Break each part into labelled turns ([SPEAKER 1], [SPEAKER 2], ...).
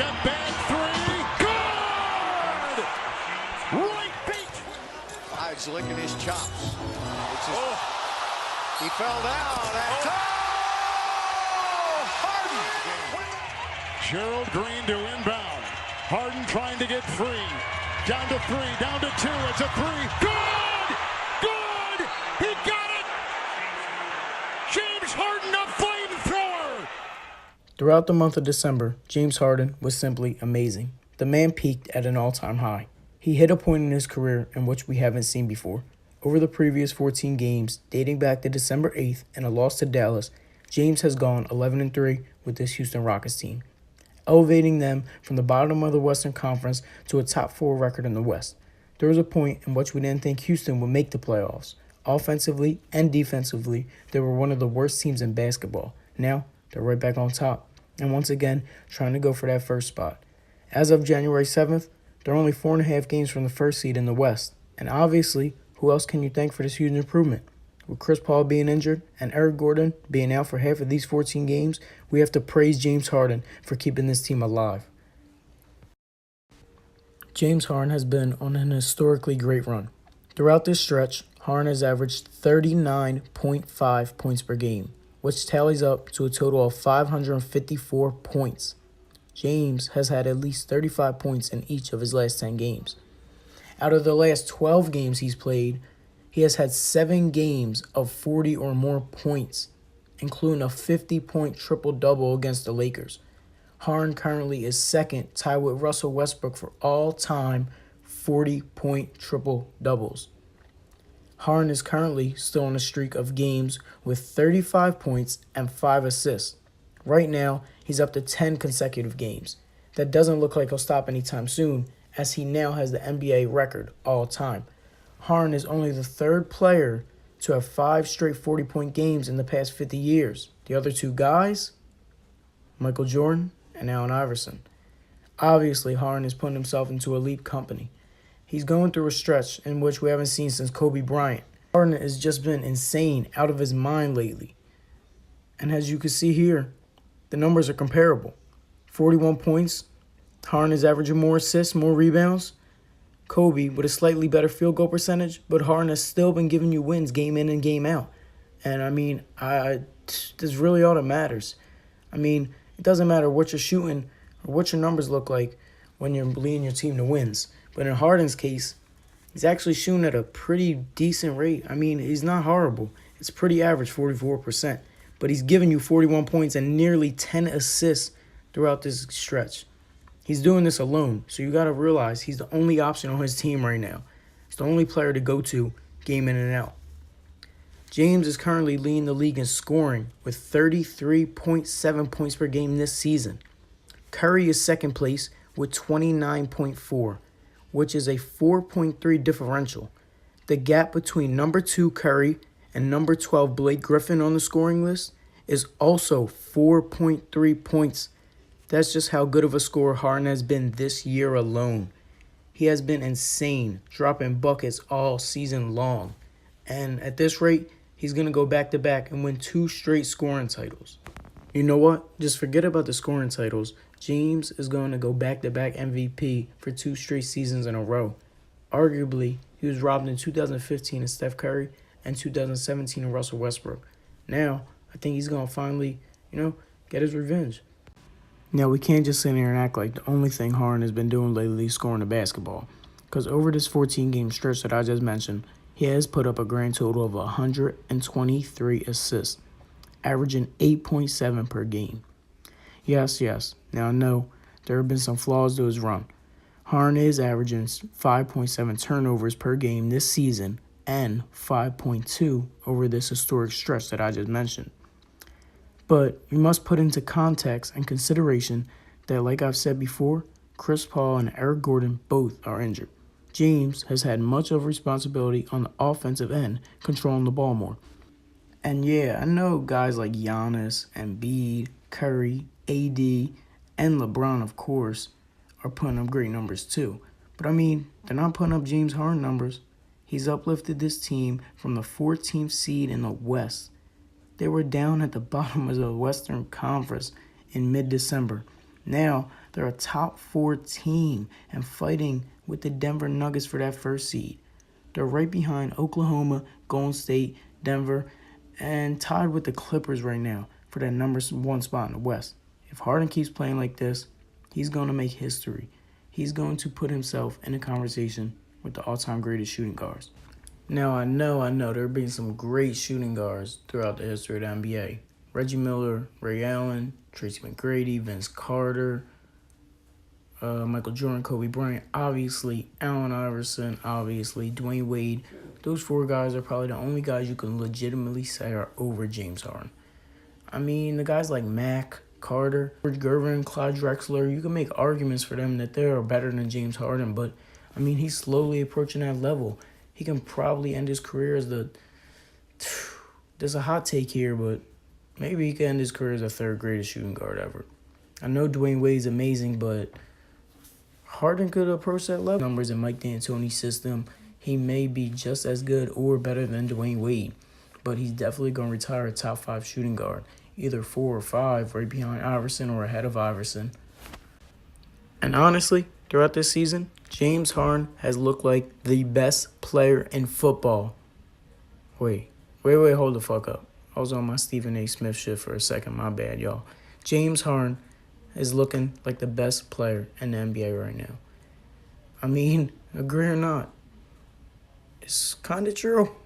[SPEAKER 1] step back three. Good! Right beat.
[SPEAKER 2] He's licking his chops. He fell down. Harden!
[SPEAKER 1] Gerald Green to inbound. Harden trying to get free. Down to three, down to two. It's a three. Good! Good! He got it! James Harden, a flamethrower!
[SPEAKER 3] Throughout the month of December, James Harden was simply amazing. The man peaked at an all-time high. He hit a point in his career in which we haven't seen before. Over the previous 14 games, dating back to December 8th and a loss to Dallas, James has gone 11-3 with this Houston Rockets team, elevating them from the bottom of the Western Conference to a top 4 record in the West. There was a point in which we didn't think Houston would make the playoffs. Offensively and defensively, they were one of the worst teams in basketball. Now, they're right back on top, and once again, trying to go for that first spot. As of January 7th, they're only 4.5 games from the first seed in the West. And obviously, who else can you thank for this huge improvement? With Chris Paul being injured and Eric Gordon being out for half of these 14 games, we have to praise James Harden for keeping this team alive. James Harden has been on an historically great run. Throughout this stretch, Harden has averaged 39.5 points per game, which tallies up to a total of 554 points. James has had at least 35 points in each of his last 10 games. Out of the last 12 games he's played, he has had 7 games of 40 or more points, including a 50-point triple-double against the Lakers. Harden currently is second, tied with Russell Westbrook for all-time 40-point triple-doubles. Harden is currently still on a streak of games with 35 points and 5 assists. Right now, he's up to 10 consecutive games. That doesn't look like he'll stop anytime soon, as he now has the NBA record all time. Harden is only the third player to have 5 straight 40-point games in the past 50 years. The other 2 guys, Michael Jordan and Allen Iverson. Obviously, Harden is putting himself into elite company. He's going through a stretch in which we haven't seen since Kobe Bryant. Harden has just been insane, out of his mind lately. And as you can see here, the numbers are comparable. 41 points. Harden is averaging more assists, more rebounds. Kobe with a slightly better field goal percentage, but Harden has still been giving you wins game in and game out. And I mean, that's really all that matters. I mean, it doesn't matter what you're shooting or what your numbers look like when you're leading your team to wins. But in Harden's case, he's actually shooting at a pretty decent rate. I mean, he's not horrible. It's pretty average, 44%. But he's giving you 41 points and nearly 10 assists throughout this stretch. He's doing this alone, so you got to realize he's the only option on his team right now. He's the only player to go to game in and out. James is currently leading the league in scoring with 33.7 points per game this season. Curry is second place with 29.4, which is a 4.3 differential. The gap between number 2 Curry and number 12 Blake Griffin on the scoring list is also 4.3 points. That's just how good of a scorer Harden has been this year alone. He has been insane, dropping buckets all season long. And at this rate, he's going to go back-to-back and win 2 straight scoring titles. You know what? Just forget about the scoring titles. James is going to go back-to-back MVP for 2 straight seasons in a row. Arguably, he was robbed in 2015 of Steph Curry and 2017 of Russell Westbrook. Now, I think he's going to finally, get his revenge. Now, we can't just sit here and act like the only thing Harden has been doing lately is scoring the basketball. Because over this 14-game stretch that I just mentioned, he has put up a grand total of 123 assists, averaging 8.7 per game. Yes. Now, I know there have been some flaws to his run. Harden is averaging 5.7 turnovers per game this season and 5.2 over this historic stretch that I just mentioned. But we must put into context and consideration that, like I've said before, Chris Paul and Eric Gordon both are injured. James has had much of responsibility on the offensive end, controlling the ball more. And yeah, I know guys like Giannis, Embiid, Curry, AD, and LeBron, of course, are putting up great numbers too. But I mean, they're not putting up James Harden numbers. He's uplifted this team from the 14th seed in the West. They were down at the bottom of the Western Conference in mid-December. Now, They're a top 4 team and fighting with the Denver Nuggets for that first seed. They're right behind Oklahoma, Golden State, Denver, and tied with the Clippers right now for that number 1 spot in the West. If Harden keeps playing like this, he's going to make history. He's going to put himself in a conversation with the all-time greatest shooting guards. Now, I know there have been some great shooting guards throughout the history of the NBA. Reggie Miller, Ray Allen, Tracy McGrady, Vince Carter, Michael Jordan, Kobe Bryant, obviously, Allen Iverson, obviously, Dwayne Wade. Those 4 guys are probably the only guys you can legitimately say are over James Harden. I mean, the guys like Mac, Carter, George Gervin, Clyde Drexler, you can make arguments for them that they are better than James Harden, but, I mean, he's slowly approaching that level. He can probably end his career as there's a hot take here, but maybe he can end his career as the 3rd greatest shooting guard ever. I know Dwayne Wade's amazing, but Harden could approach that level. Numbers in Mike D'Antoni's system, he may be just as good or better than Dwayne Wade, but he's definitely going to retire a top 5 shooting guard, either 4 or 5, right behind Iverson or ahead of Iverson. And honestly, throughout this season, James Harden has looked like the best player in football. Wait, hold the fuck up. I was on my Stephen A. Smith shit for a second, my bad, y'all. James Harden is looking like the best player in the NBA right now. I mean, agree or not, it's kind of true.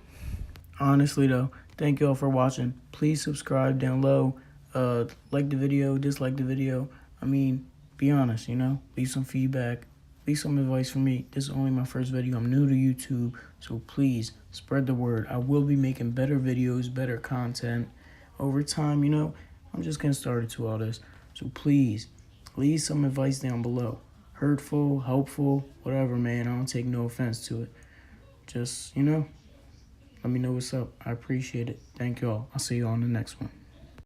[SPEAKER 3] Honestly, though, thank y'all for watching. Please subscribe down low. Like the video, dislike the video. I mean, be honest, leave some feedback. Leave some advice for me. This is only my first video. I'm new to YouTube, so please spread the word. I will be making better videos, better content. Over time, I'm just getting started to all this. So please, leave some advice down below. Hurtful, helpful, whatever, man. I don't take no offense to it. Just, let me know what's up. I appreciate it. Thank y'all. I'll see you on the next one.